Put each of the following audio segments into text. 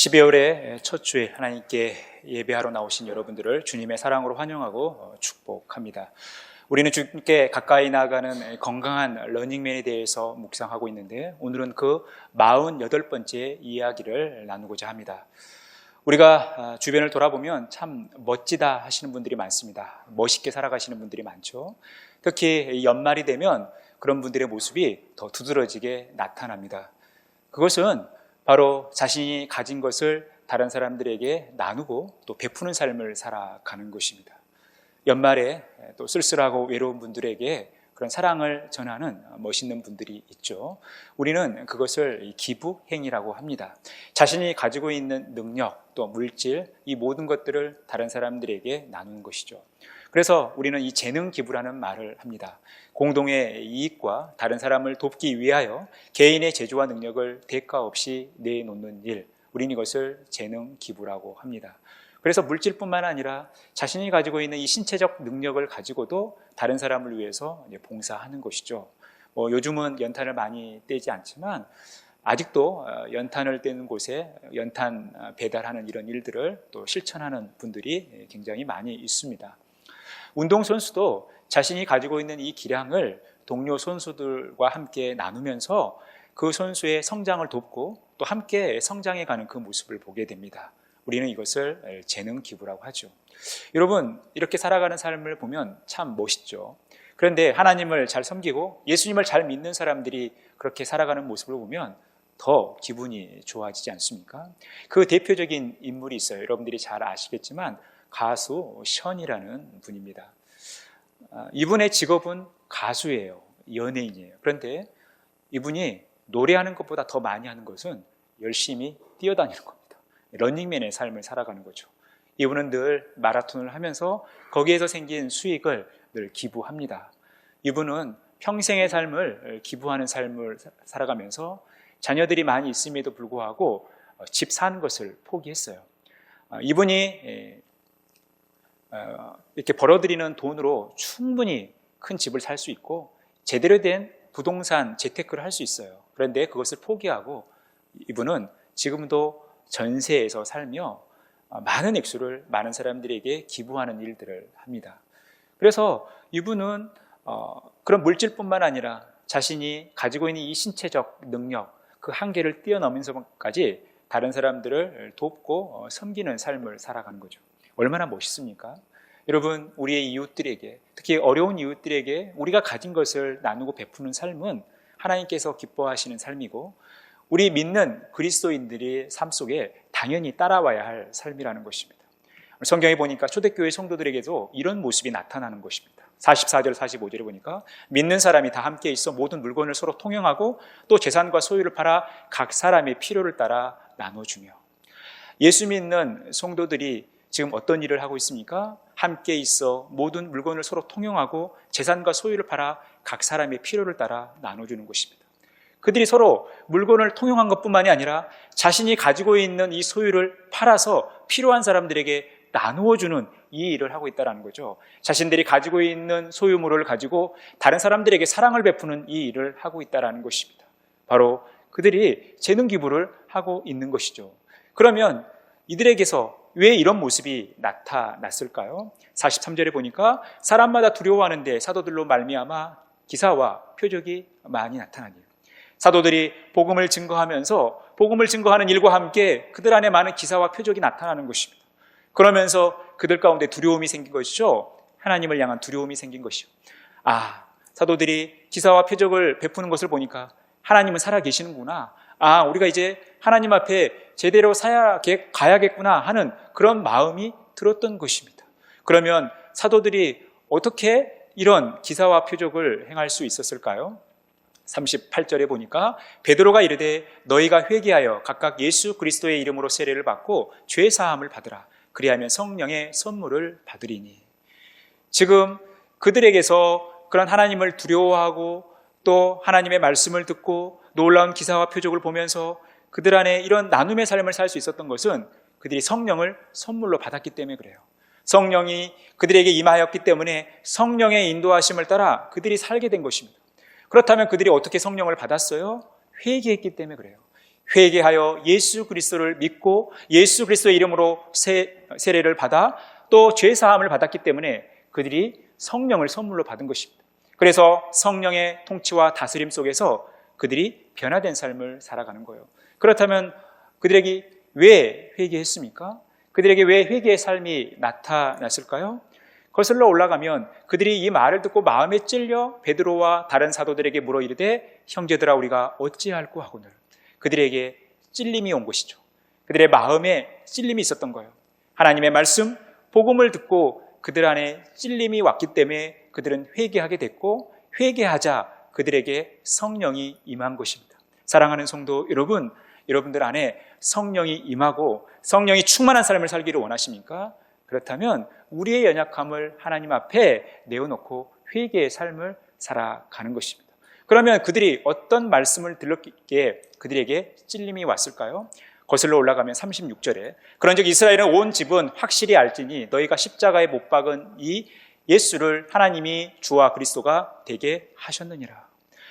12월의 첫 주일 하나님께 예배하러 나오신 여러분들을 주님의 사랑으로 환영하고 축복합니다. 우리는 주님께 가까이 나아가는 건강한 러닝맨에 대해서 묵상하고 있는데 오늘은 그 48번째 이야기를 나누고자 합니다. 우리가 주변을 돌아보면 참 멋지다 하시는 분들이 많습니다. 멋있게 살아가시는 분들이 많죠. 특히 연말이 되면 그런 분들의 모습이 더 두드러지게 나타납니다. 그것은 바로 자신이 가진 것을 다른 사람들에게 나누고 또 베푸는 삶을 살아가는 것입니다. 연말에 또 쓸쓸하고 외로운 분들에게 그런 사랑을 전하는 멋있는 분들이 있죠. 우리는 그것을 기부 행위라고 합니다. 자신이 가지고 있는 능력, 또 물질, 이 모든 것들을 다른 사람들에게 나누는 것이죠. 그래서 우리는 이 재능 기부라는 말을 합니다. 공동의 이익과 다른 사람을 돕기 위하여 개인의 재주와 능력을 대가 없이 내놓는 일, 우리는 이것을 재능 기부라고 합니다. 그래서 물질뿐만 아니라 자신이 가지고 있는 이 신체적 능력을 가지고도 다른 사람을 위해서 봉사하는 것이죠. 요즘은 연탄을 많이 떼지 않지만 아직도 연탄을 떼는 곳에 연탄 배달하는 이런 일들을 또 실천하는 분들이 굉장히 많이 있습니다. 운동선수도 자신이 가지고 있는 이 기량을 동료 선수들과 함께 나누면서 그 선수의 성장을 돕고 또 함께 성장해가는 그 모습을 보게 됩니다. 우리는 이것을 재능 기부라고 하죠. 여러분, 이렇게 살아가는 삶을 보면 참 멋있죠. 그런데 하나님을 잘 섬기고 예수님을 잘 믿는 사람들이 그렇게 살아가는 모습을 보면 더 기분이 좋아지지 않습니까? 그 대표적인 인물이 있어요. 여러분들이 잘 아시겠지만 가수 션이라는 분입니다. 이분의 직업은 가수예요. 연예인이에요. 그런데 이분이 노래하는 것보다 더 많이 하는 것은 열심히 뛰어다니는 겁니다. 러닝맨의 삶을 살아가는 거죠. 이분은 늘 마라톤을 하면서 거기에서 생긴 수익을 늘 기부합니다. 이분은 평생의 삶을 기부하는 삶을 살아가면서 자녀들이 많이 있음에도 불구하고 집 사는 것을 포기했어요. 이분이 이렇게 벌어들이는 돈으로 충분히 큰 집을 살 수 있고 제대로 된 부동산 재테크를 할 수 있어요. 그런데 그것을 포기하고 이분은 지금도 전세에서 살며 많은 액수를 많은 사람들에게 기부하는 일들을 합니다. 그래서 이분은 그런 물질뿐만 아니라 자신이 가지고 있는 이 신체적 능력, 그 한계를 뛰어넘으면서까지 다른 사람들을 돕고 섬기는 삶을 살아가는 거죠. 얼마나 멋있습니까? 여러분, 우리의 이웃들에게, 특히 어려운 이웃들에게 우리가 가진 것을 나누고 베푸는 삶은 하나님께서 기뻐하시는 삶이고 우리 믿는 그리스도인들의 삶 속에 당연히 따라와야 할 삶이라는 것입니다. 성경에 보니까 초대교회 성도들에게도 이런 모습이 나타나는 것입니다. 44절 45절에 보니까 믿는 사람이 다 함께 있어 모든 물건을 서로 통용하고 또 재산과 소유를 팔아 각 사람의 필요를 따라 나눠주며. 예수 믿는 성도들이 지금 어떤 일을 하고 있습니까? 함께 있어 모든 물건을 서로 통용하고 재산과 소유를 팔아 각 사람의 필요를 따라 나눠주는 것입니다. 그들이 서로 물건을 통용한 것뿐만이 아니라 자신이 가지고 있는 이 소유를 팔아서 필요한 사람들에게 나누어주는 이 일을 하고 있다는 거죠. 자신들이 가지고 있는 소유물을 가지고 다른 사람들에게 사랑을 베푸는 이 일을 하고 있다는 것입니다. 바로 그들이 재능 기부를 하고 있는 것이죠. 그러면 이들에게서 왜 이런 모습이 나타났을까요? 43절에 보니까 사람마다 두려워하는데 사도들로 말미암아 기사와 표적이 많이 나타나니 사도들이 복음을 증거하면서 복음을 증거하는 일과 함께 그들 안에 많은 기사와 표적이 나타나는 것입니다. 그러면서 그들 가운데 두려움이 생긴 것이죠. 하나님을 향한 두려움이 생긴 것이죠. 사도들이 기사와 표적을 베푸는 것을 보니까 하나님은 살아계시는구나. 우리가 이제 하나님 앞에 제대로 가야겠구나 하는 그런 마음이 들었던 것입니다. 그러면 사도들이 어떻게 이런 기사와 표적을 행할 수 있었을까요? 38절에 보니까 베드로가 이르되 너희가 회개하여 각각 예수 그리스도의 이름으로 세례를 받고 죄 사함을 받으라. 그리하면 성령의 선물을 받으리니. 지금 그들에게서 그런 하나님을 두려워하고 또 하나님의 말씀을 듣고 놀라운 기사와 표적을 보면서 그들 안에 이런 나눔의 삶을 살 수 있었던 것은 그들이 성령을 선물로 받았기 때문에 그래요. 성령이 그들에게 임하였기 때문에 성령의 인도하심을 따라 그들이 살게 된 것입니다. 그렇다면 그들이 어떻게 성령을 받았어요? 회개했기 때문에 그래요. 회개하여 예수 그리스도를 믿고 예수 그리스도의 이름으로 세례를 받아 또 죄사함을 받았기 때문에 그들이 성령을 선물로 받은 것입니다. 그래서 성령의 통치와 다스림 속에서 그들이 변화된 삶을 살아가는 거예요. 그렇다면 그들에게 왜 회개했습니까? 그들에게 왜 회개의 삶이 나타났을까요? 거슬러 올라가면 그들이 이 말을 듣고 마음에 찔려 베드로와 다른 사도들에게 물어 이르되 형제들아 우리가 어찌할꼬 하거늘. 그들에게 찔림이 온 것이죠. 그들의 마음에 찔림이 있었던 거예요. 하나님의 말씀, 복음을 듣고 그들 안에 찔림이 왔기 때문에 그들은 회개하게 됐고 회개하자 그들에게 성령이 임한 것입니다. 사랑하는 성도 여러분, 여러분들 안에 성령이 임하고 성령이 충만한 삶을 살기를 원하십니까? 그렇다면 우리의 연약함을 하나님 앞에 내어놓고 회개의 삶을 살아가는 것입니다. 그러면 그들이 어떤 말씀을 들었기에 그들에게 찔림이 왔을까요? 거슬러 올라가면 36절에 그런즉 이스라엘은 온 집은 확실히 알지니 너희가 십자가에 못 박은 이 예수를 하나님이 주와 그리스도가 되게 하셨느니라.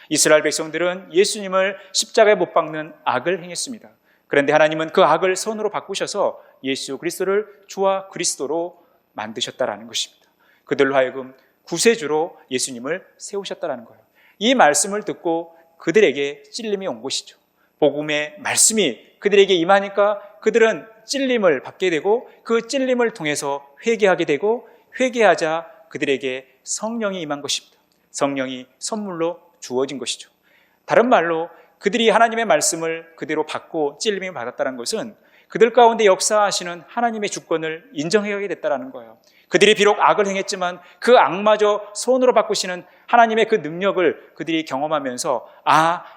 이스라엘 백성들은 예수님을 십자가에 못 박는 악을 행했습니다. 그런데 하나님은 그 악을 선으로 바꾸셔서 예수 그리스도를 주와 그리스도로 만드셨다라는 것입니다. 그들로 하여금 구세주로 예수님을 세우셨다라는 거예요. 이 말씀을 듣고 그들에게 찔림이 온 것이죠. 복음의 말씀이 그들에게 임하니까 그들은 찔림을 받게 되고 그 찔림을 통해서 회개하게 되고 회개하자 그들에게 성령이 임한 것입니다. 성령이 선물로 주어진 것이죠. 다른 말로 그들이 하나님의 말씀을 그대로 받고 찔림을 받았다는 것은 그들 가운데 역사하시는 하나님의 주권을 인정하게 됐다는 거예요. 그들이 비록 악을 행했지만 그 악마저 손으로 바꾸시는 하나님의 그 능력을 그들이 경험하면서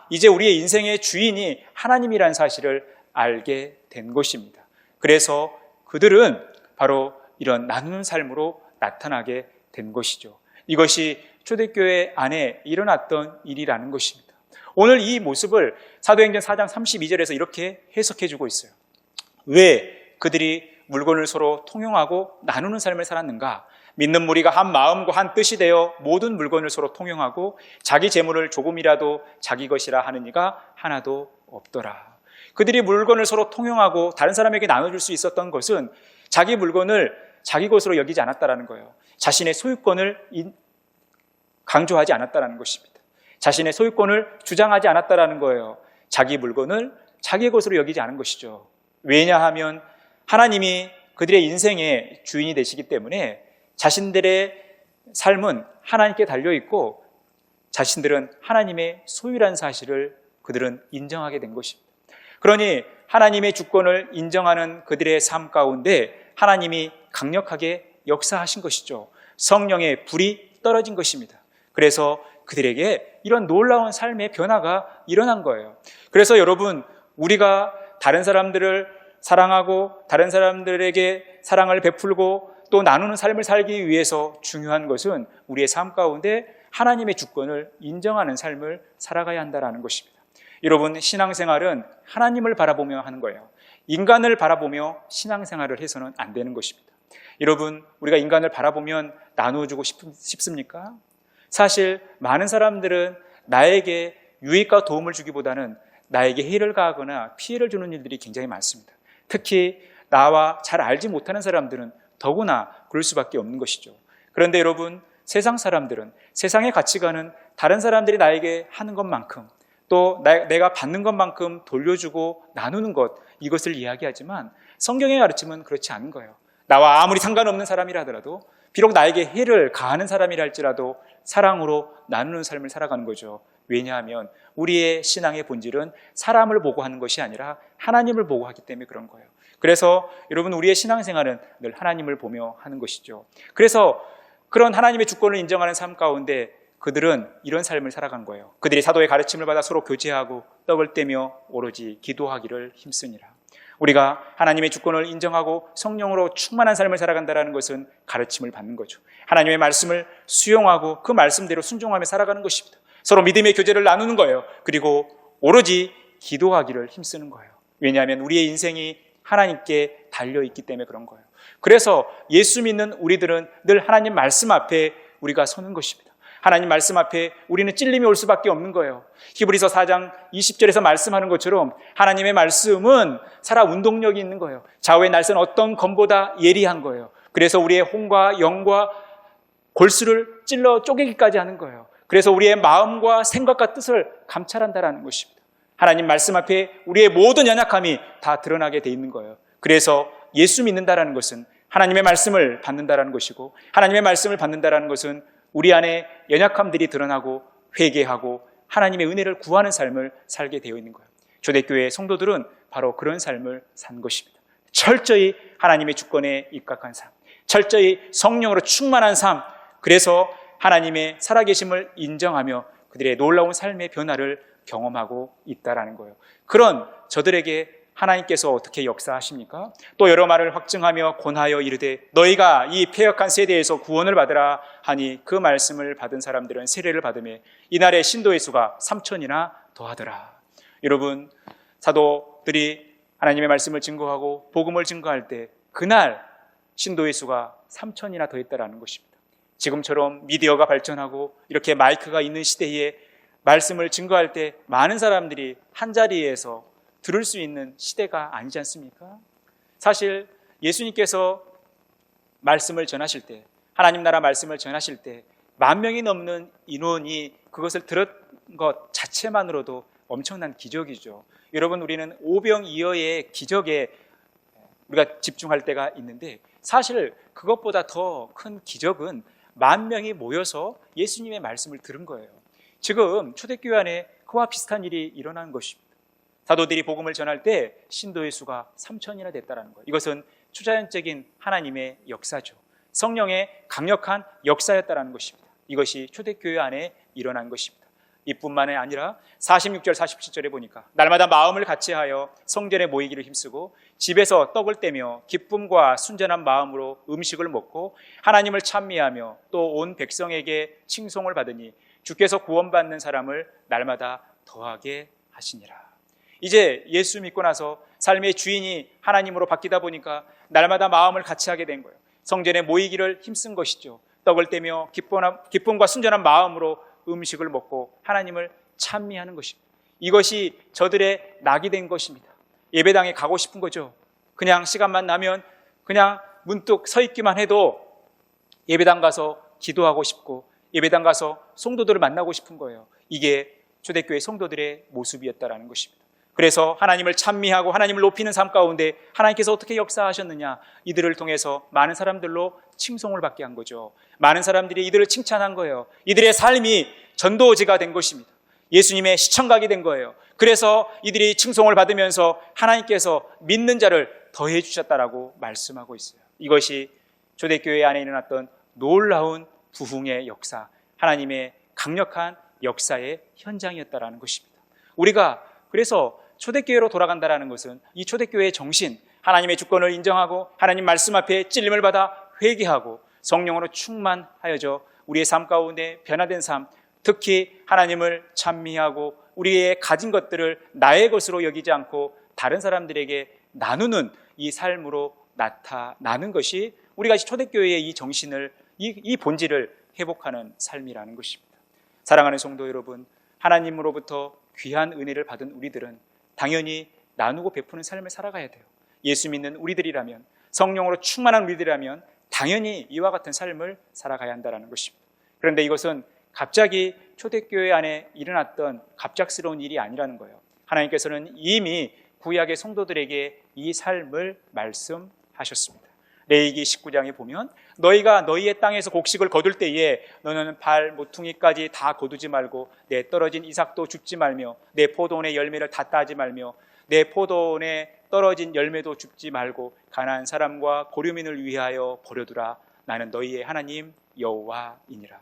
이제 우리의 인생의 주인이 하나님이라는 사실을 알게 된 것입니다. 그래서 그들은 바로 이런 나누는 삶으로 나타나게 된 것이죠. 이것이 초대교회 안에 일어났던 일이라는 것입니다. 오늘 이 모습을 사도행전 4장 32절에서 이렇게 해석해주고 있어요. 왜 그들이 물건을 서로 통용하고 나누는 삶을 살았는가? 믿는 무리가 한 마음과 한 뜻이 되어 모든 물건을 서로 통용하고 자기 재물을 조금이라도 자기 것이라 하는 이가 하나도 없더라. 그들이 물건을 서로 통용하고 다른 사람에게 나눠줄 수 있었던 것은 자기 물건을 자기 것으로 여기지 않았다는 거예요. 자신의 소유권을 강조하지 않았다는 것입니다. 자신의 소유권을 주장하지 않았다는 거예요. 자기 물건을 자기의 것으로 여기지 않은 것이죠. 왜냐하면 하나님이 그들의 인생의 주인이 되시기 때문에 자신들의 삶은 하나님께 달려있고 자신들은 하나님의 소유라는 사실을 그들은 인정하게 된 것입니다. 그러니 하나님의 주권을 인정하는 그들의 삶 가운데 하나님이 강력하게 역사하신 것이죠. 성령의 불이 떨어진 것입니다. 그래서 그들에게 이런 놀라운 삶의 변화가 일어난 거예요. 그래서 여러분, 우리가 다른 사람들을 사랑하고 다른 사람들에게 사랑을 베풀고 또 나누는 삶을 살기 위해서 중요한 것은 우리의 삶 가운데 하나님의 주권을 인정하는 삶을 살아가야 한다는 것입니다. 여러분, 신앙생활은 하나님을 바라보며 하는 거예요. 인간을 바라보며 신앙생활을 해서는 안 되는 것입니다. 여러분, 우리가 인간을 바라보면 나누어주고 싶습니까? 사실 많은 사람들은 나에게 유익과 도움을 주기보다는 나에게 해를 가하거나 피해를 주는 일들이 굉장히 많습니다. 특히 나와 잘 알지 못하는 사람들은 더구나 그럴 수밖에 없는 것이죠. 그런데 여러분, 세상 사람들은 세상의 가치관은 다른 사람들이 나에게 하는 것만큼 또 내가 받는 것만큼 돌려주고 나누는 것, 이것을 이야기하지만 성경의 가르침은 그렇지 않은 거예요. 나와 아무리 상관없는 사람이라 하더라도 비록 나에게 해를 가하는 사람이라 할지라도 사랑으로 나누는 삶을 살아가는 거죠. 왜냐하면 우리의 신앙의 본질은 사람을 보고 하는 것이 아니라 하나님을 보고 하기 때문에 그런 거예요. 그래서 여러분, 우리의 신앙생활은 늘 하나님을 보며 하는 것이죠. 그래서 그런 하나님의 주권을 인정하는 삶 가운데 그들은 이런 삶을 살아간 거예요. 그들이 사도의 가르침을 받아 서로 교제하고 떡을 떼며 오로지 기도하기를 힘쓰니라. 우리가 하나님의 주권을 인정하고 성령으로 충만한 삶을 살아간다는 것은 가르침을 받는 거죠. 하나님의 말씀을 수용하고 그 말씀대로 순종하며 살아가는 것입니다. 서로 믿음의 교제를 나누는 거예요. 그리고 오로지 기도하기를 힘쓰는 거예요. 왜냐하면 우리의 인생이 하나님께 달려있기 때문에 그런 거예요. 그래서 예수 믿는 우리들은 늘 하나님 말씀 앞에 우리가 서는 것입니다. 하나님 말씀 앞에 우리는 찔림이 올 수밖에 없는 거예요. 히브리서 4장 20절에서 말씀하는 것처럼 하나님의 말씀은 살아 운동력이 있는 거예요. 좌우의 날선 어떤 검보다 예리한 거예요. 그래서 우리의 혼과 영과 골수를 찔러 쪼개기까지 하는 거예요. 그래서 우리의 마음과 생각과 뜻을 감찰한다라는 것입니다. 하나님 말씀 앞에 우리의 모든 연약함이 다 드러나게 돼 있는 거예요. 그래서 예수 믿는다라는 것은 하나님의 말씀을 받는다라는 것이고, 하나님의 말씀을 받는다라는 것은 우리 안에 연약함들이 드러나고 회개하고 하나님의 은혜를 구하는 삶을 살게 되어 있는 거예요. 초대교회 성도들은 바로 그런 삶을 산 것입니다. 철저히 하나님의 주권에 입각한 삶, 철저히 성령으로 충만한 삶, 그래서 하나님의 살아계심을 인정하며 그들의 놀라운 삶의 변화를 경험하고 있다라는 거예요. 그런 저들에게 하나님께서 어떻게 역사하십니까? 또 여러 말을 확증하며 권하여 이르되 너희가 이 패역한 세대에서 구원을 받으라 하니 그 말씀을 받은 사람들은 세례를 받으며 이날의 신도의 수가 3,000이나 더하더라. 여러분, 사도들이 하나님의 말씀을 증거하고 복음을 증거할 때 그날 신도의 수가 3,000이나 더했다라는 것입니다. 지금처럼 미디어가 발전하고 이렇게 마이크가 있는 시대에 말씀을 증거할 때 많은 사람들이 한자리에서 들을 수 있는 시대가 아니지 않습니까? 사실 예수님께서 말씀을 전하실 때, 하나님 나라 말씀을 전하실 때 10,000명이 넘는 인원이 그것을 들은 것 자체만으로도 엄청난 기적이죠. 여러분, 우리는 오병이어의 기적에 우리가 집중할 때가 있는데 사실 그것보다 더 큰 기적은 10,000명이 모여서 예수님의 말씀을 들은 거예요. 지금 초대교회 안에 그와 비슷한 일이 일어난 것입니다. 사도들이 복음을 전할 때 신도의 수가 3,000이나 됐다는 거예요. 이것은 초자연적인 하나님의 역사죠. 성령의 강력한 역사였다는 것입니다. 이것이 초대교회 안에 일어난 것입니다. 이뿐만이 아니라 46절 47절에 보니까 날마다 마음을 같이하여 성전에 모이기를 힘쓰고 집에서 떡을 떼며 기쁨과 순전한 마음으로 음식을 먹고 하나님을 찬미하며 또 온 백성에게 칭송을 받으니 주께서 구원받는 사람을 날마다 더하게 하시니라. 이제 예수 믿고 나서 삶의 주인이 하나님으로 바뀌다 보니까 날마다 마음을 같이하게 된 거예요. 성전에 모이기를 힘쓴 것이죠. 떡을 떼며 기쁨과 순전한 마음으로 음식을 먹고 하나님을 찬미하는 것입니다. 이것이 저들의 낙이 된 것입니다. 예배당에 가고 싶은 거죠. 그냥 시간만 나면 그냥 문득 서 있기만 해도 예배당 가서 기도하고 싶고 예배당 가서 성도들을 만나고 싶은 거예요. 이게 초대교회 성도들의 모습이었다라는 것입니다. 그래서 하나님을 찬미하고 하나님을 높이는 삶 가운데 하나님께서 어떻게 역사하셨느냐, 이들을 통해서 많은 사람들로 칭송을 받게 한 거죠. 많은 사람들이 이들을 칭찬한 거예요. 이들의 삶이 전도지가 된 것입니다. 예수님의 시청각이 된 거예요. 그래서 이들이 칭송을 받으면서 하나님께서 믿는 자를 더해 주셨다라고 말씀하고 있어요. 이것이 초대교회 안에 일어났던 놀라운 부흥의 역사, 하나님의 강력한 역사의 현장이었다라는 것입니다. 우리가 그래서 초대교회로 돌아간다라는 것은 이 초대교회의 정신, 하나님의 주권을 인정하고 하나님 말씀 앞에 찔림을 받아 회개하고 성령으로 충만하여져 우리의 삶 가운데 변화된 삶, 특히 하나님을 찬미하고 우리의 가진 것들을 나의 것으로 여기지 않고 다른 사람들에게 나누는 이 삶으로 나타나는 것이 우리가 초대교회의 이 정신을, 이 본질을 회복하는 삶이라는 것입니다. 사랑하는 성도 여러분, 하나님으로부터 귀한 은혜를 받은 우리들은 당연히 나누고 베푸는 삶을 살아가야 돼요. 예수 믿는 우리들이라면, 성령으로 충만한 우리들이라면 당연히 이와 같은 삶을 살아가야 한다는 것입니다. 그런데 이것은 갑자기 초대교회 안에 일어났던 갑작스러운 일이 아니라는 거예요. 하나님께서는 이미 구약의 성도들에게 이 삶을 말씀하셨습니다. 레위기 19장에 보면 너희가 너희의 땅에서 곡식을 거둘 때에 너는 발 모퉁이까지 다 거두지 말고 내 떨어진 이삭도 줍지 말며 내 포도원의 열매를 다 따지 말며 내 포도원에 떨어진 열매도 줍지 말고 가나안 사람과 고려민을 위하여 버려두라. 나는 너희의 하나님 여호와이니라.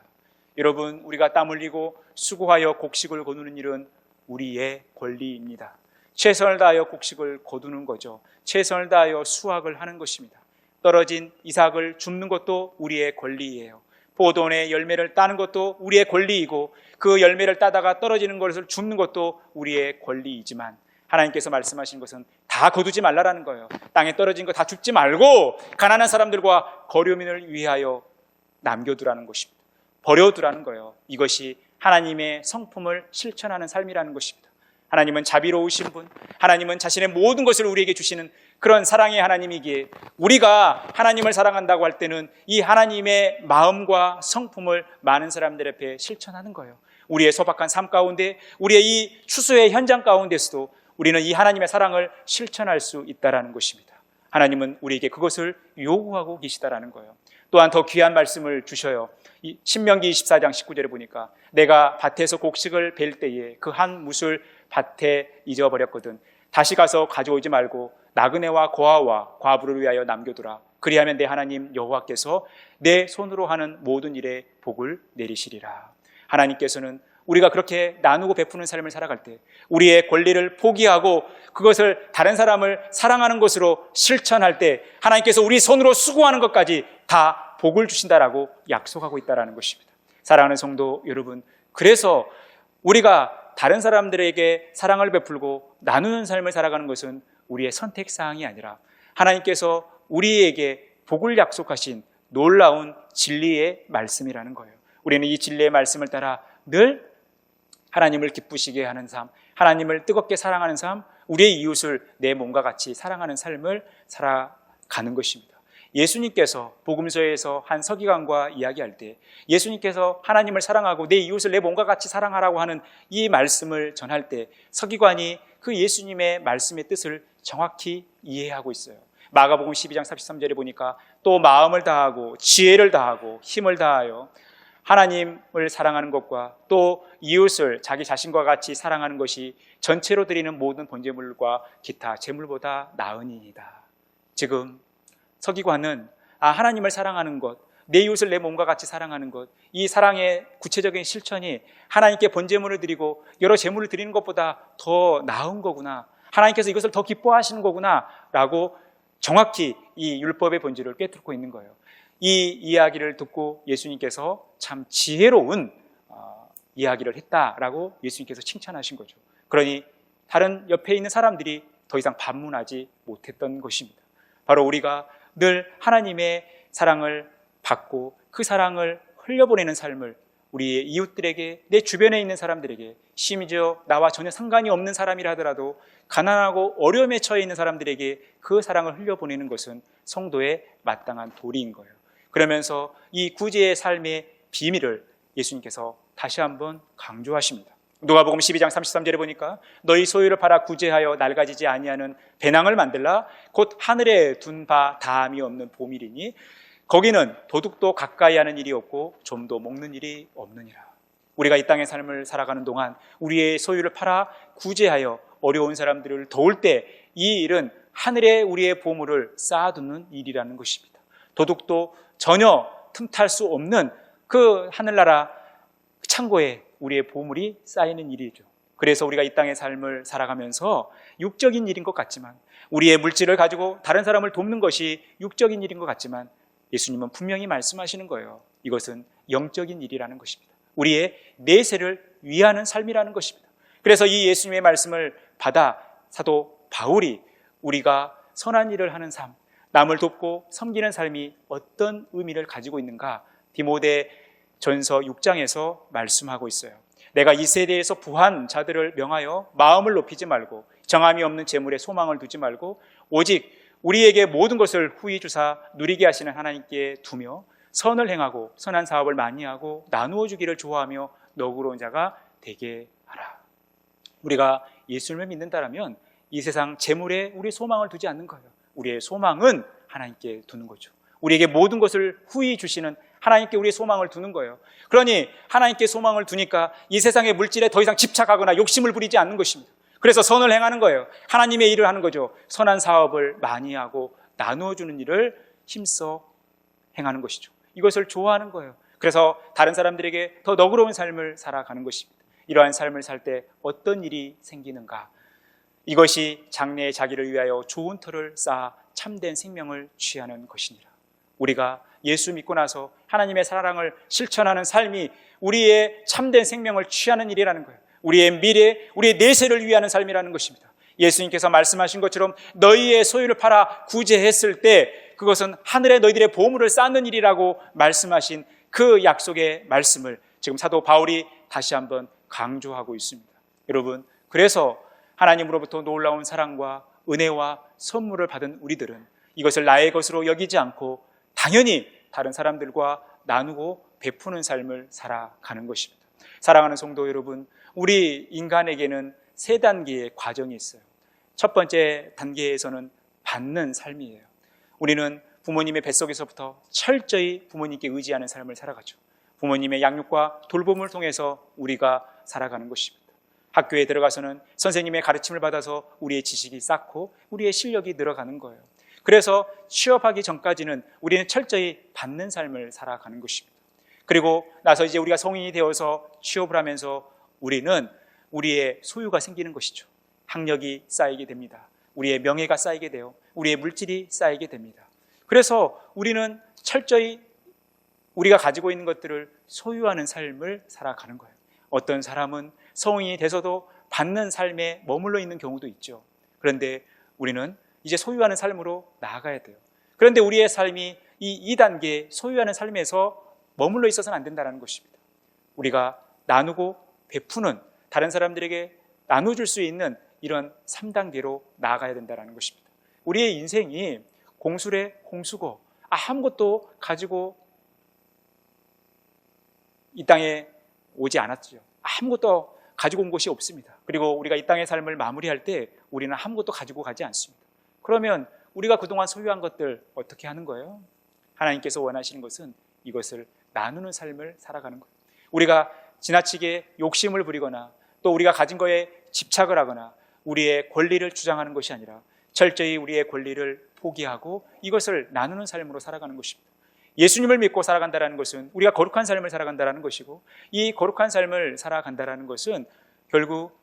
여러분, 우리가 땀 흘리고 수고하여 곡식을 거두는 일은 우리의 권리입니다. 최선을 다하여 곡식을 거두는 거죠. 최선을 다하여 수확을 하는 것입니다. 떨어진 이삭을 줍는 것도 우리의 권리예요. 포도원의 열매를 따는 것도 우리의 권리이고 그 열매를 따다가 떨어지는 것을 줍는 것도 우리의 권리이지만 하나님께서 말씀하신 것은 다 거두지 말라라는 거예요. 땅에 떨어진 거 다 줍지 말고 가난한 사람들과 거류민을 위하여 남겨두라는 것입니다. 버려두라는 거예요. 이것이 하나님의 성품을 실천하는 삶이라는 것입니다. 하나님은 자비로우신 분, 하나님은 자신의 모든 것을 우리에게 주시는 그런 사랑의 하나님이기에 우리가 하나님을 사랑한다고 할 때는 이 하나님의 마음과 성품을 많은 사람들 앞에 실천하는 거예요. 우리의 소박한 삶 가운데, 우리의 이 추수의 현장 가운데서도 우리는 이 하나님의 사랑을 실천할 수 있다는 것입니다. 하나님은 우리에게 그것을 요구하고 계시다라는 거예요. 또한 더 귀한 말씀을 주셔요. 신명기 24장 19절에 보니까 내가 밭에서 곡식을 벨 때에 그 한 뭇을 밭에 잊어버렸거든 다시 가서 가져오지 말고 나그네와 고아와 과부를 위하여 남겨두라. 그리하면 내 하나님 여호와께서 내 손으로 하는 모든 일에 복을 내리시리라. 하나님께서는 우리가 그렇게 나누고 베푸는 삶을 살아갈 때 우리의 권리를 포기하고 그것을 다른 사람을 사랑하는 것으로 실천할 때 하나님께서 우리 손으로 수고하는 것까지 다 복을 주신다라고 약속하고 있다는 것입니다. 사랑하는 성도 여러분, 그래서 우리가 다른 사람들에게 사랑을 베풀고 나누는 삶을 살아가는 것은 우리의 선택사항이 아니라 하나님께서 우리에게 복을 약속하신 놀라운 진리의 말씀이라는 거예요. 우리는 이 진리의 말씀을 따라 늘 하나님을 기쁘시게 하는 삶, 하나님을 뜨겁게 사랑하는 삶, 우리의 이웃을 내 몸과 같이 사랑하는 삶을 살아가는 것입니다. 예수님께서 복음서에서 한 서기관과 이야기할 때 예수님께서 하나님을 사랑하고 내 이웃을 내 몸과 같이 사랑하라고 하는 이 말씀을 전할 때 서기관이 그 예수님의 말씀의 뜻을 정확히 이해하고 있어요. 마가복음 12장 33절에 보니까 또 마음을 다하고 지혜를 다하고 힘을 다하여 하나님을 사랑하는 것과 또 이웃을 자기 자신과 같이 사랑하는 것이 전체로 드리는 모든 번제물과 기타 제물보다 나으니이다. 지금 서기관은 하나님을 사랑하는 것, 내 이웃을 내 몸과 같이 사랑하는 것, 이 사랑의 구체적인 실천이 하나님께 번제물을 드리고 여러 제물을 드리는 것보다 더 나은 거구나, 하나님께서 이것을 더 기뻐하시는 거구나 라고 정확히 이 율법의 본질을 꿰뚫고 있는 거예요. 이 이야기를 듣고 예수님께서 참 지혜로운 이야기를 했다라고 예수님께서 칭찬하신 거죠. 그러니 다른 옆에 있는 사람들이 더 이상 반문하지 못했던 것입니다. 바로 우리가 늘 하나님의 사랑을 받고 그 사랑을 흘려보내는 삶을 우리의 이웃들에게, 내 주변에 있는 사람들에게, 심지어 나와 전혀 상관이 없는 사람이라 하더라도 가난하고 어려움에 처해 있는 사람들에게 그 사랑을 흘려보내는 것은 성도의 마땅한 도리인 거예요. 그러면서 이 구제의 삶의 비밀을 예수님께서 다시 한번 강조하십니다. 누가복음 12장 33절에 보니까 너희 소유를 팔아 구제하여 낡아지지 아니하는 배낭을 만들라. 곧 하늘에 둔 바 다함이 없는 보밀이니 거기는 도둑도 가까이 하는 일이 없고 좀도 먹는 일이 없느니라. 우리가 이 땅의 삶을 살아가는 동안 우리의 소유를 팔아 구제하여 어려운 사람들을 도울 때 이 일은 하늘에 우리의 보물을 쌓아두는 일이라는 것입니다. 도둑도 전혀 틈탈 수 없는 그 하늘나라 창고에 우리의 보물이 쌓이는 일이죠. 그래서 우리가 이 땅의 삶을 살아가면서 육적인 일인 것 같지만, 우리의 물질을 가지고 다른 사람을 돕는 것이 육적인 일인 것 같지만 예수님은 분명히 말씀하시는 거예요. 이것은 영적인 일이라는 것입니다. 우리의 내세를 위하는 삶이라는 것입니다. 그래서 이 예수님의 말씀을 받아 사도 바울이 우리가 선한 일을 하는 삶, 남을 돕고 섬기는 삶이 어떤 의미를 가지고 있는가 디모데 전서 6장에서 말씀하고 있어요. 내가 이 세대에서 부한 자들을 명하여 마음을 높이지 말고 정함이 없는 재물에 소망을 두지 말고 오직 우리에게 모든 것을 후히 주사 누리게 하시는 하나님께 두며 선을 행하고 선한 사업을 많이 하고 나누어 주기를 좋아하며 너그러운 자가 되게 하라. 우리가 예수님을 믿는다라면 이 세상 재물에 우리 소망을 두지 않는 거예요. 우리의 소망은 하나님께 두는 거죠. 우리에게 모든 것을 후히 주시는 하나님께 우리의 소망을 두는 거예요. 그러니 하나님께 소망을 두니까 이 세상의 물질에 더 이상 집착하거나 욕심을 부리지 않는 것입니다. 그래서 선을 행하는 거예요. 하나님의 일을 하는 거죠. 선한 사업을 많이 하고 나누어주는 일을 힘써 행하는 것이죠. 이것을 좋아하는 거예요. 그래서 다른 사람들에게 더 너그러운 삶을 살아가는 것입니다. 이러한 삶을 살 때 어떤 일이 생기는가? 이것이 장래의 자기를 위하여 좋은 터를 쌓아 참된 생명을 취하는 것이니라. 우리가 예수 믿고 나서 하나님의 사랑을 실천하는 삶이 우리의 참된 생명을 취하는 일이라는 거예요. 우리의 미래, 우리의 내세를 위하는 삶이라는 것입니다. 예수님께서 말씀하신 것처럼 너희의 소유를 팔아 구제했을 때 그것은 하늘에 너희들의 보물을 쌓는 일이라고 말씀하신 그 약속의 말씀을 지금 사도 바울이 다시 한번 강조하고 있습니다. 여러분, 그래서 하나님으로부터 놀라운 사랑과 은혜와 선물을 받은 우리들은 이것을 나의 것으로 여기지 않고 당연히 다른 사람들과 나누고 베푸는 삶을 살아가는 것입니다. 사랑하는 성도 여러분, 우리 인간에게는 세 단계의 과정이 있어요. 첫 번째 단계에서는 받는 삶이에요. 우리는 부모님의 뱃속에서부터 철저히 부모님께 의지하는 삶을 살아가죠. 부모님의 양육과 돌봄을 통해서 우리가 살아가는 것입니다. 학교에 들어가서는 선생님의 가르침을 받아서 우리의 지식이 쌓고 우리의 실력이 늘어가는 거예요. 그래서 취업하기 전까지는 우리는 철저히 받는 삶을 살아가는 것입니다. 그리고 나서 이제 우리가 성인이 되어서 취업을 하면서 우리는 우리의 소유가 생기는 것이죠. 학력이 쌓이게 됩니다. 우리의 명예가 쌓이게 돼요. 우리의 물질이 쌓이게 됩니다. 그래서 우리는 철저히 우리가 가지고 있는 것들을 소유하는 삶을 살아가는 거예요. 어떤 사람은 성인이 돼서도 받는 삶에 머물러 있는 경우도 있죠. 그런데 우리는 이제 소유하는 삶으로 나아가야 돼요. 그런데 우리의 삶이 이 2단계 소유하는 삶에서 머물러 있어서는 안 된다는 것입니다. 우리가 나누고 베푸는, 다른 사람들에게 나눠줄 수 있는 이런 3단계로 나아가야 된다는 것입니다. 우리의 인생이 공수래 공수고 아무것도 가지고 이 땅에 오지 않았죠. 아무것도 가지고 온 것이 없습니다. 그리고 우리가 이 땅의 삶을 마무리할 때 우리는 아무것도 가지고 가지 않습니다. 그러면 우리가 그동안 소유한 것들 어떻게 하는 거예요? 하나님께서 원하시는 것은 이것을 나누는 삶을 살아가는 거예요. 우리가 지나치게 욕심을 부리거나 또 우리가 가진 거에 집착을 하거나 우리의 권리를 주장하는 것이 아니라 철저히 우리의 권리를 포기하고 이것을 나누는 삶으로 살아가는 것입니다. 예수님을 믿고 살아간다는 것은 우리가 거룩한 삶을 살아간다는 것이고, 이 거룩한 삶을 살아간다는 것은 결국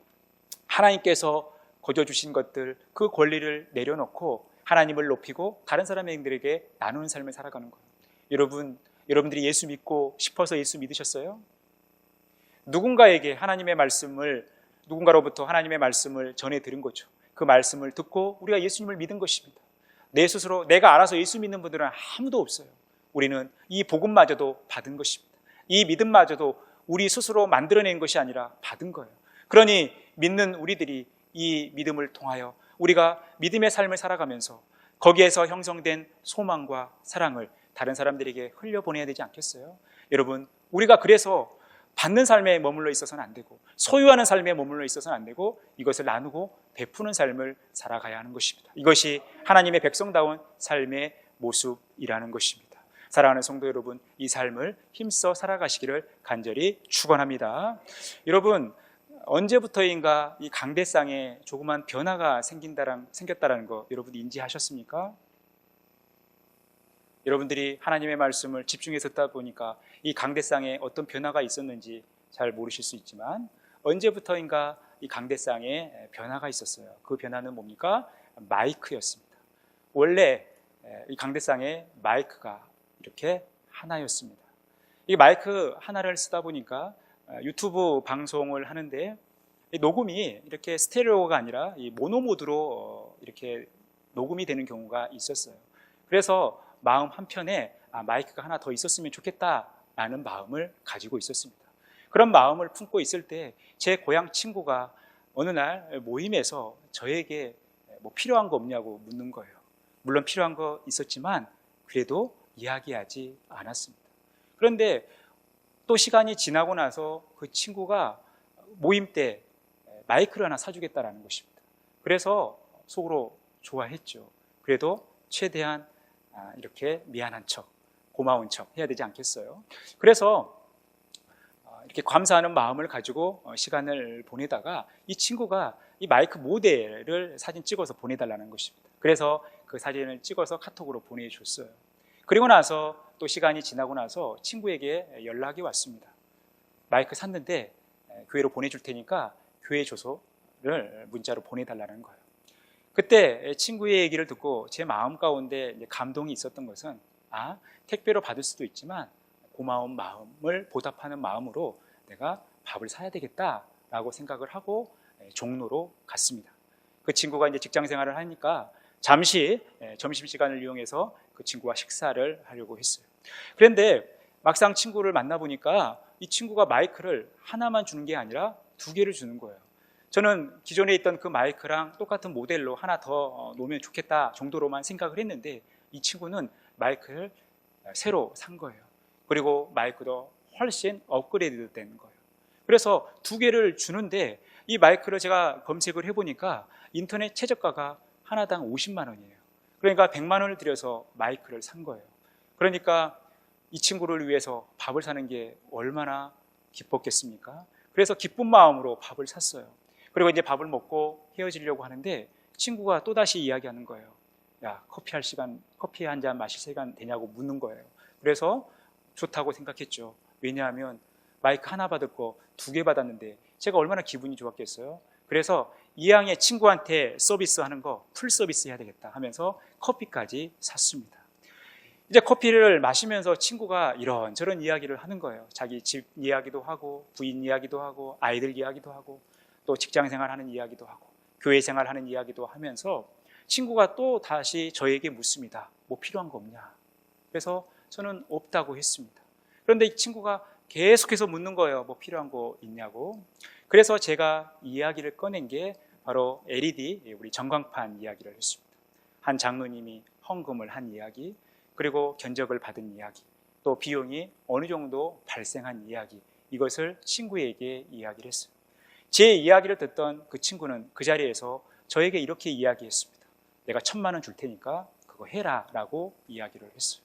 하나님께서 거저주신 것들, 그 권리를 내려놓고 하나님을 높이고 다른 사람들에게 나누는 삶을 살아가는 거예요. 여러분들이 예수 믿고 싶어서 예수 믿으셨어요? 누군가로부터 하나님의 말씀을 전해 들은 거죠. 그 말씀을 듣고 우리가 예수님을 믿은 것입니다. 내 스스로 내가 알아서 예수 믿는 분들은 아무도 없어요. 우리는 이 복음마저도 받은 것입니다. 이 믿음마저도 우리 스스로 만들어낸 것이 아니라 받은 거예요. 그러니 믿는 우리들이 이 믿음을 통하여 우리가 믿음의 삶을 살아가면서 거기에서 형성된 소망과 사랑을 다른 사람들에게 흘려보내야 되지 않겠어요? 여러분, 우리가 그래서 받는 삶에 머물러 있어서는 안 되고 소유하는 삶에 머물러 있어서는 안 되고 이것을 나누고 베푸는 삶을 살아가야 하는 것입니다. 이것이 하나님의 백성다운 삶의 모습이라는 것입니다. 사랑하는 성도 여러분, 이 삶을 힘써 살아가시기를 간절히 축원합니다. 여러분, 언제부터인가 이 강대상에 조그만 변화가 생겼다는 거 여러분 인지하셨습니까? 여러분들이 하나님의 말씀을 집중해서 듣다 보니까 이 강대상에 어떤 변화가 있었는지 잘 모르실 수 있지만 언제부터인가 이 강대상에 변화가 있었어요. 그 변화는 뭡니까? 마이크였습니다. 원래 이 강대상에 마이크가 이렇게 하나였습니다. 이 마이크 하나를 쓰다 보니까 유튜브 방송을 하는데 녹음이 이렇게 스테레오가 아니라 이 모노 모드로 이렇게 녹음이 되는 경우가 있었어요. 그래서 마음 한편에 마이크가 하나 더 있었으면 좋겠다라는 마음을 가지고 있었습니다. 그런 마음을 품고 있을 때 제 고향 친구가 어느 날 모임에서 저에게 뭐 필요한 거 없냐고 묻는 거예요. 물론 필요한 거 있었지만 그래도 이야기하지 않았습니다. 그런데 또 시간이 지나고 나서 그 친구가 모임 때 마이크를 하나 사주겠다라는 것입니다. 그래서 속으로 좋아했죠. 그래도 최대한 이렇게 미안한 척, 고마운 척 해야 되지 않겠어요? 그래서 이렇게 감사하는 마음을 가지고 시간을 보내다가 이 친구가 이 마이크 모델을 사진 찍어서 보내달라는 것입니다. 그래서 그 사진을 찍어서 카톡으로 보내줬어요. 그리고 나서 또 시간이 지나고 나서 친구에게 연락이 왔습니다. 마이크 샀는데 교회로 보내줄 테니까 교회 주소를 문자로 보내달라는 거예요. 그때 친구의 얘기를 듣고 제 마음 가운데 감동이 있었던 것은 택배로 받을 수도 있지만 고마운 마음을 보답하는 마음으로 내가 밥을 사야 되겠다라고 생각을 하고 종로로 갔습니다. 그 친구가 이제 직장 생활을 하니까 잠시 점심시간을 이용해서 그 친구와 식사를 하려고 했어요. 그런데 막상 친구를 만나보니까 이 친구가 마이크를 하나만 주는 게 아니라 2개를 주는 거예요. 저는 기존에 있던 그 마이크랑 똑같은 모델로 하나 더 놓으면 좋겠다 정도로만 생각을 했는데 이 친구는 마이크를 새로 산 거예요. 그리고 마이크도 훨씬 업그레이드 된 거예요. 그래서 2개를 주는데 이 마이크를 제가 검색을 해보니까 인터넷 최저가가 하나당 50만 원이에요. 그러니까 100만 원을 들여서 마이크를 산 거예요. 그러니까 이 친구를 위해서 밥을 사는 게 얼마나 기뻤겠습니까? 그래서 기쁜 마음으로 밥을 샀어요. 그리고 이제 밥을 먹고 헤어지려고 하는데 친구가 또다시 이야기하는 거예요. 야, 커피 한 잔 마실 시간 되냐고 묻는 거예요. 그래서 좋다고 생각했죠. 왜냐하면 마이크 하나 받을 거 2개 받았는데 제가 얼마나 기분이 좋았겠어요. 그래서 이왕에 친구한테 서비스하는 거 풀 서비스 해야 되겠다 하면서 커피까지 샀습니다. 이제 커피를 마시면서 친구가 이런저런 이야기를 하는 거예요. 자기 집 이야기도 하고 부인 이야기도 하고 아이들 이야기도 하고 또 직장 생활하는 이야기도 하고 교회 생활하는 이야기도 하면서 친구가 또 다시 저에게 묻습니다. 뭐 필요한 거 없냐? 그래서 저는 없다고 했습니다. 그런데 이 친구가 계속해서 묻는 거예요. 뭐 필요한 거 있냐고. 그래서 제가 이야기를 꺼낸 게 바로 LED, 우리 전광판 이야기를 했습니다. 한 장로님이 헌금을 한 이야기, 그리고 견적을 받은 이야기, 또 비용이 어느 정도 발생한 이야기, 이것을 친구에게 이야기를 했어요. 제 이야기를 듣던 그 친구는 그 자리에서 저에게 이렇게 이야기했습니다. 내가 1,000만 원 줄 테니까 그거 해라 라고 이야기를 했어요.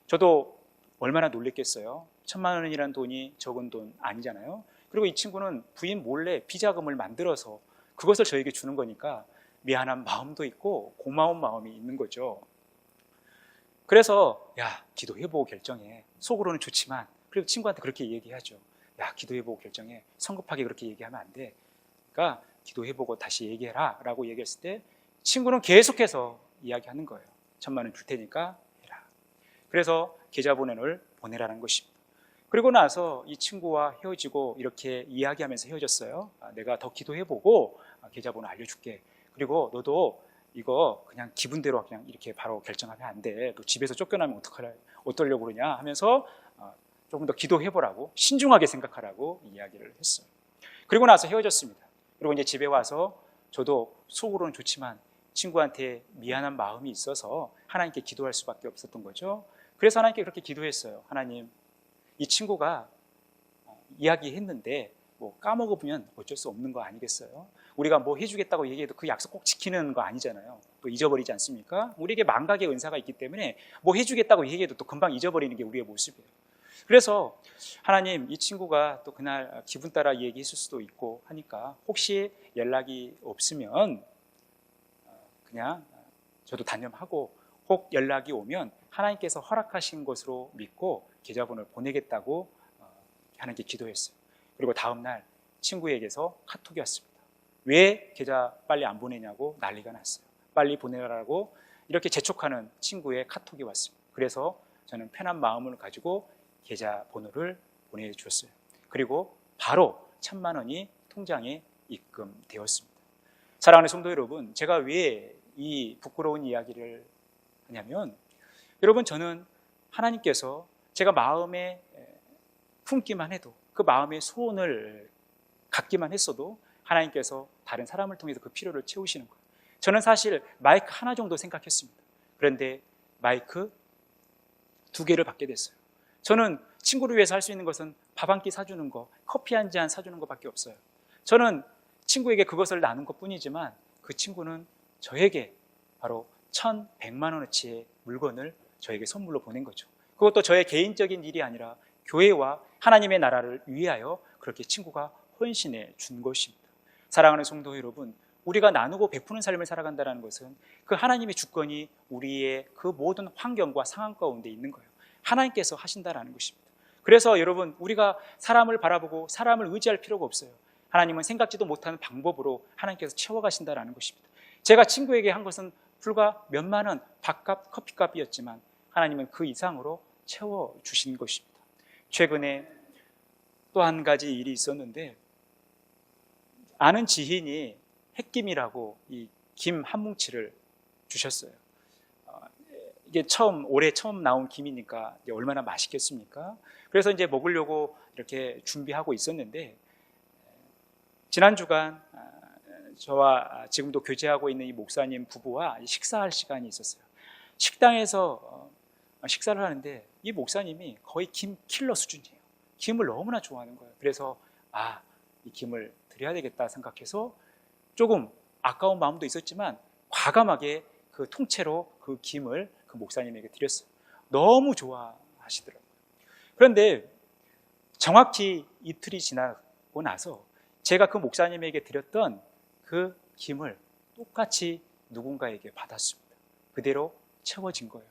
저도 얼마나 놀랬겠어요. 1,000만 원이라는 돈이 적은 돈 아니잖아요. 그리고 이 친구는 부인 몰래 비자금을 만들어서 그것을 저에게 주는 거니까 미안한 마음도 있고 고마운 마음이 있는 거죠. 그래서 야, 기도해보고 결정해. 속으로는 좋지만 그래도 친구한테 그렇게 얘기하죠. 야, 기도해보고 결정해. 성급하게 그렇게 얘기하면 안 돼. 그러니까 기도해보고 다시 얘기해라 라고 얘기했을 때 친구는 계속해서 이야기하는 거예요. 1,000만 원 줄 테니까 해라. 그래서 계좌번호를 보내라는 것입니다. 그리고 나서 이 친구와 헤어지고 이렇게 이야기하면서 헤어졌어요. 내가 더 기도해보고 계좌번호 알려줄게. 그리고 너도 이거 그냥 기분대로 그냥 이렇게 바로 결정하면 안 돼. 너 집에서 쫓겨나면 어떠려고 그러냐 하면서 조금 더 기도해보라고 신중하게 생각하라고 이야기를 했어요. 그리고 나서 헤어졌습니다. 그리고 이제 집에 와서 저도 속으로는 좋지만 친구한테 미안한 마음이 있어서 하나님께 기도할 수밖에 없었던 거죠. 그래서 하나님께 그렇게 기도했어요. 하나님, 이 친구가 이야기했는데 뭐 까먹어보면 어쩔 수 없는 거 아니겠어요? 우리가 뭐 해주겠다고 얘기해도 그 약속 꼭 지키는 거 아니잖아요. 또 잊어버리지 않습니까? 우리에게 망각의 은사가 있기 때문에 뭐 해주겠다고 얘기해도 또 금방 잊어버리는 게 우리의 모습이에요. 그래서 하나님, 이 친구가 또 그날 기분 따라 얘기했을 수도 있고 하니까 혹시 연락이 없으면 그냥 저도 단념하고 혹 연락이 오면 하나님께서 허락하신 것으로 믿고 계좌번호를 보내겠다고 하나님께 기도했어요. 그리고 다음 날 친구에게서 카톡이 왔습니다. 왜 계좌 빨리 안 보내냐고 난리가 났어요. 빨리 보내라고 이렇게 재촉하는 친구의 카톡이 왔습니다. 그래서 저는 편한 마음을 가지고 계좌번호를 보내주었어요. 그리고 바로 1,000만 원이 통장에 입금되었습니다. 사랑하는 성도 여러분, 제가 왜 이 부끄러운 이야기를 하냐면 여러분, 저는 하나님께서 제가 마음에 품기만 해도 그 마음의 소원을 갖기만 했어도 하나님께서 다른 사람을 통해서 그 필요를 채우시는 거예요. 저는 사실 마이크 하나 정도 생각했습니다. 그런데 마이크 2개를 받게 됐어요. 저는 친구를 위해서 할 수 있는 것은 밥 한 끼 사주는 거, 커피 한 잔 사주는 것밖에 없어요. 저는 친구에게 그것을 나눈 것뿐이지만 그 친구는 저에게 바로 1,100만 원어치의 물건을 저에게 선물로 보낸 거죠. 그것도 저의 개인적인 일이 아니라 교회와 하나님의 나라를 위하여 그렇게 친구가 헌신해 준 것입니다. 사랑하는 성도 여러분, 우리가 나누고 베푸는 삶을 살아간다는 것은 그 하나님의 주권이 우리의 그 모든 환경과 상황 가운데 있는 거예요. 하나님께서 하신다라는 것입니다. 그래서 여러분, 우리가 사람을 바라보고 사람을 의지할 필요가 없어요. 하나님은 생각지도 못하는 방법으로 하나님께서 채워가신다라는 것입니다. 제가 친구에게 한 것은 불과 몇만 원 밥값, 커피값이었지만 하나님은 그 이상으로 채워주신 것입니다. 최근에 또 한 가지 일이 있었는데 아는 지인이 햇김이라고 이 김 한 뭉치를 주셨어요. 이게 올해 처음 나온 김이니까 이제 얼마나 맛있겠습니까? 그래서 이제 먹으려고 이렇게 준비하고 있었는데, 지난 주간 저와 지금도 교제하고 있는 이 목사님 부부와 식사할 시간이 있었어요. 식당에서 식사를 하는데 이 목사님이 거의 김 킬러 수준이에요. 김을 너무나 좋아하는 거예요. 그래서 이 김을 드려야 되겠다 생각해서 조금 아까운 마음도 있었지만 과감하게 그 통째로 그 김을 그 목사님에게 드렸어요. 너무 좋아하시더라고요. 그런데 정확히 이틀이 지나고 나서 제가 그 목사님에게 드렸던 그 김을 똑같이 누군가에게 받았습니다. 그대로 채워진 거예요.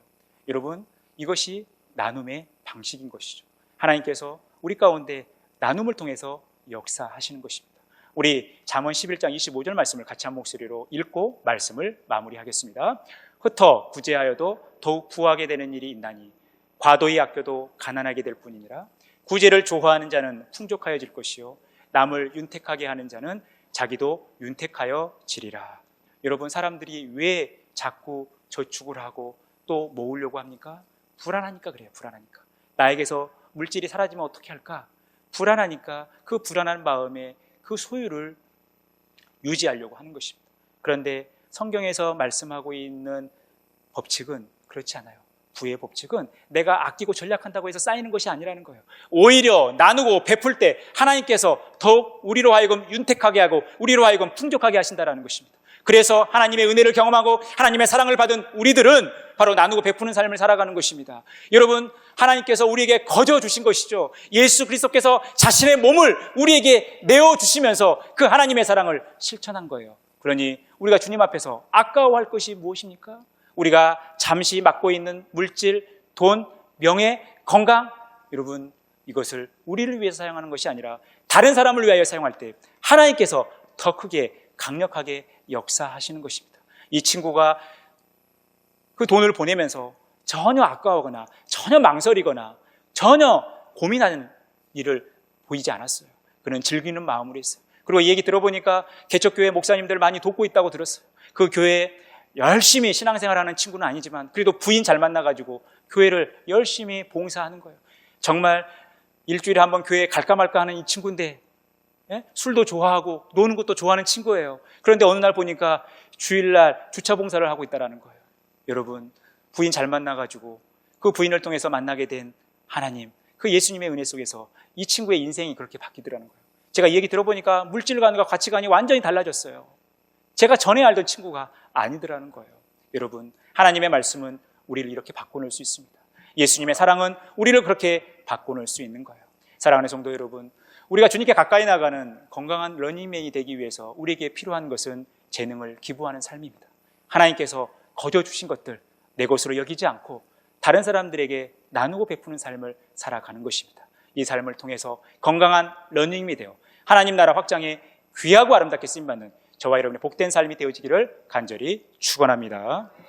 여러분, 이것이 나눔의 방식인 것이죠. 하나님께서 우리 가운데 나눔을 통해서 역사하시는 것입니다. 우리 잠언 11장 25절 말씀을 같이 한 목소리로 읽고 말씀을 마무리하겠습니다. 흩어 구제하여도 더욱 부하게 되는 일이 있나니 과도히 아껴도 가난하게 될 뿐이니라. 구제를 좋아하는 자는 풍족하여질 것이요 남을 윤택하게 하는 자는 자기도 윤택하여 지리라. 여러분, 사람들이 왜 자꾸 저축을 하고 또 모으려고 합니까? 불안하니까 그래요. 불안하니까. 나에게서 물질이 사라지면 어떻게 할까? 불안하니까 그 불안한 마음에 그 소유를 유지하려고 하는 것입니다. 그런데 성경에서 말씀하고 있는 법칙은 그렇지 않아요. 부의 법칙은 내가 아끼고 전략한다고 해서 쌓이는 것이 아니라는 거예요. 오히려 나누고 베풀 때 하나님께서 더욱 우리로 하여금 윤택하게 하고 우리로 하여금 풍족하게 하신다는 것입니다. 그래서 하나님의 은혜를 경험하고 하나님의 사랑을 받은 우리들은 바로 나누고 베푸는 삶을 살아가는 것입니다. 여러분, 하나님께서 우리에게 거저 주신 것이죠. 예수 그리스도께서 자신의 몸을 우리에게 내어주시면서 그 하나님의 사랑을 실천한 거예요. 그러니 우리가 주님 앞에서 아까워할 것이 무엇입니까? 우리가 잠시 맡고 있는 물질, 돈, 명예, 건강, 여러분, 이것을 우리를 위해서 사용하는 것이 아니라 다른 사람을 위하여 사용할 때 하나님께서 더 크게 강력하게 역사하시는 것입니다. 이 친구가 그 돈을 보내면서 전혀 아까워하거나 전혀 망설이거나 전혀 고민하는 일을 보이지 않았어요. 그는 즐기는 마음으로 했어요. 그리고 이 얘기 들어보니까 개척교회 목사님들 많이 돕고 있다고 들었어요. 그 교회에 열심히 신앙생활하는 친구는 아니지만 그래도 부인 잘 만나가지고 교회를 열심히 봉사하는 거예요. 정말 일주일에 한번 교회에 갈까 말까 하는 이 친구인데 술도 좋아하고 노는 것도 좋아하는 친구예요. 그런데 어느 날 보니까 주일날 주차 봉사를 하고 있다는 거예요. 여러분, 부인 잘 만나가지고 그 부인을 통해서 만나게 된 하나님, 그 예수님의 은혜 속에서 이 친구의 인생이 그렇게 바뀌더라는 거예요. 제가 이 얘기 들어보니까 물질관과 가치관이 완전히 달라졌어요. 제가 전에 알던 친구가 아니더라는 거예요. 여러분, 하나님의 말씀은 우리를 이렇게 바꿔놓을 수 있습니다. 예수님의 사랑은 우리를 그렇게 바꿔놓을 수 있는 거예요. 사랑하는 성도 여러분, 우리가 주님께 가까이 나가는 건강한 러닝맨이 되기 위해서 우리에게 필요한 것은 재능을 기부하는 삶입니다. 하나님께서 거저 주신 것들 내 것으로 여기지 않고 다른 사람들에게 나누고 베푸는 삶을 살아가는 것입니다. 이 삶을 통해서 건강한 러닝맨이 되어 하나님 나라 확장에 귀하고 아름답게 쓰임받는 저와 여러분의 복된 삶이 되어지기를 간절히 축원합니다.